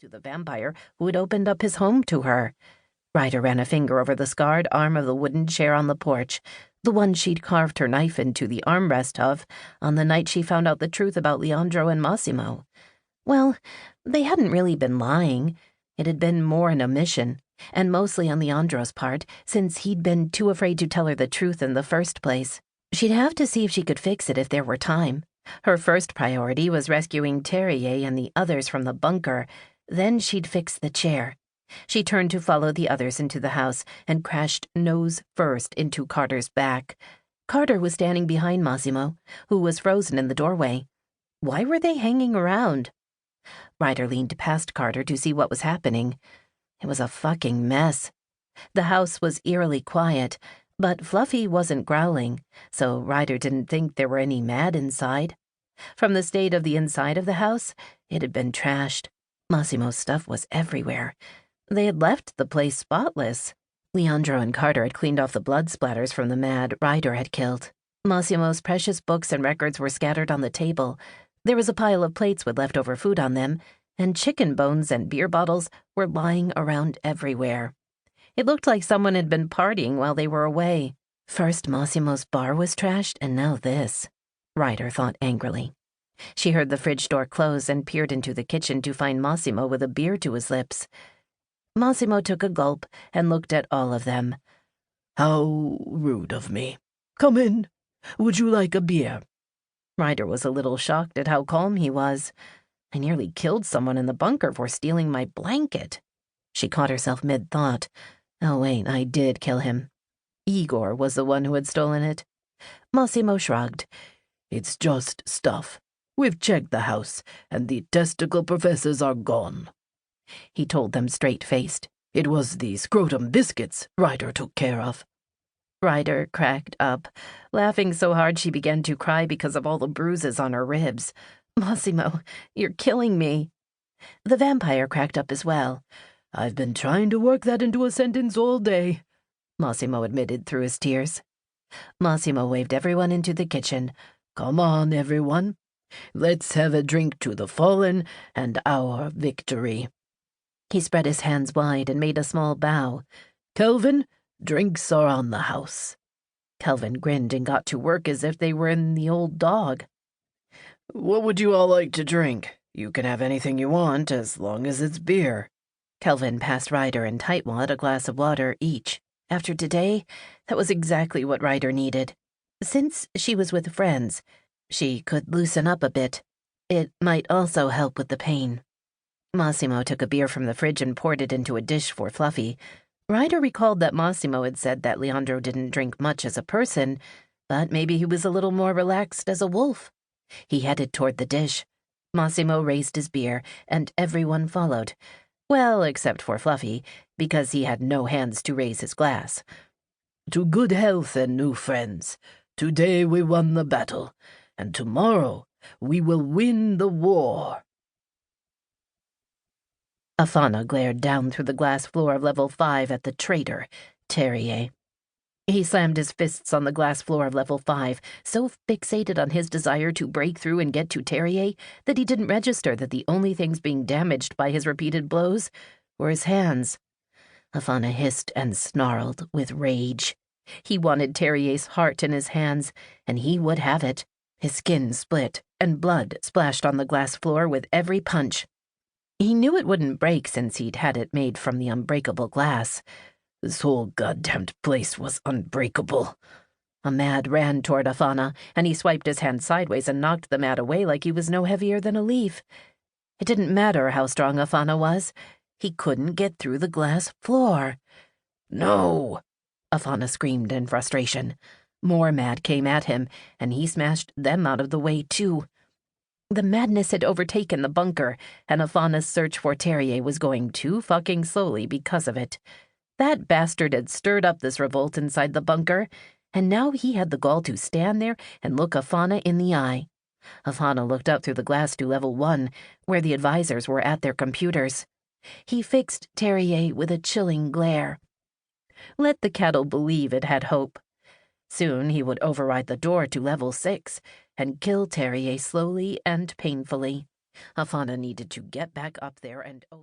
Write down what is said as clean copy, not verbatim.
to the vampire who had opened up his home to her. Ryder ran a finger over the scarred arm of the wooden chair on the porch, the one she'd carved her knife into the armrest of on the night she found out the truth about Leandro and Massimo. Well, they hadn't really been lying. It had been more an omission, and mostly on Leandro's part, since he'd been too afraid to tell her the truth in the first place. She'd have to see if she could fix it if there were time. Her first priority was rescuing Terrier and the others from the bunker. Then she'd fix the chair. She turned to follow the others into the house and crashed nose first into Carter's back. Carter was standing behind Massimo, who was frozen in the doorway. Why were they hanging around? Ryder leaned past Carter to see what was happening. It was a fucking mess. The house was eerily quiet, but Fluffy wasn't growling, so Ryder didn't think there were any mad inside. From the state of the inside of the house, it had been trashed. Massimo's stuff was everywhere. They had left the place spotless. Leandro and Carter had cleaned off the blood splatters from the mad Ryder had killed. Massimo's precious books and records were scattered on the table. There was a pile of plates with leftover food on them, and chicken bones and beer bottles were lying around everywhere. It looked like someone had been partying while they were away. First Massimo's bar was trashed, and now this, Ryder thought angrily. She heard the fridge door close and peered into the kitchen to find Massimo with a beer to his lips. Massimo took a gulp and looked at all of them. "How rude of me. Come in. Would you like a beer?" Ryder was a little shocked at how calm he was. I nearly killed someone in the bunker for stealing my blanket. She caught herself mid-thought. Oh, wait, I did kill him. Igor was the one who had stolen it. Massimo shrugged. "It's just stuff. We've checked the house, and the testicle professors are gone." He told them straight-faced. "It was the scrotum biscuits Ryder took care of." Ryder cracked up, laughing so hard she began to cry because of all the bruises on her ribs. "Massimo, you're killing me." The vampire cracked up as well. "I've been trying to work that into a sentence all day," Massimo admitted through his tears. Massimo waved everyone into the kitchen. "Come on, everyone. Let's have a drink to the fallen and our victory." He spread his hands wide and made a small bow. "Kelvin, drinks are on the house." Kelvin grinned and got to work as if they were in the old dog. "What would you all like to drink? You can have anything you want as long as it's beer." Kelvin passed Ryder and Tightwad a glass of water each. After today, that was exactly what Ryder needed. Since she was with friends, she could loosen up a bit. It might also help with the pain. Massimo took a beer from the fridge and poured it into a dish for Fluffy. Ryder recalled that Massimo had said that Leandro didn't drink much as a person, but maybe he was a little more relaxed as a wolf. He headed toward the dish. Massimo raised his beer, and everyone followed. Well, except for Fluffy, because he had no hands to raise his glass. "To good health and new friends. Today we won the battle, and tomorrow we will win the war." Afana glared down through the glass floor of level 5 at the traitor, Terrier. He slammed his fists on the glass floor of level 5, so fixated on his desire to break through and get to Terrier that he didn't register that the only things being damaged by his repeated blows were his hands. Afana hissed and snarled with rage. He wanted Terrier's heart in his hands, and he would have it. His skin split, and blood splashed on the glass floor with every punch. He knew it wouldn't break since he'd had it made from the unbreakable glass. This whole goddamned place was unbreakable. A mad ran toward Afana, and he swiped his hand sideways and knocked the mad away like he was no heavier than a leaf. It didn't matter how strong Afana was. He couldn't get through the glass floor. "No!" Afana screamed in frustration. More mad came at him, and he smashed them out of the way, too. The madness had overtaken the bunker, and Afana's search for Terrier was going too fucking slowly because of it. That bastard had stirred up this revolt inside the bunker, and now he had the gall to stand there and look Afana in the eye. Afana looked up through the glass to level 1, where the advisors were at their computers. He fixed Terrier with a chilling glare. Let the cattle believe it had hope. Soon he would override the door to level 6 and kill Terrier slowly and painfully. Afana needed to get back up there and over.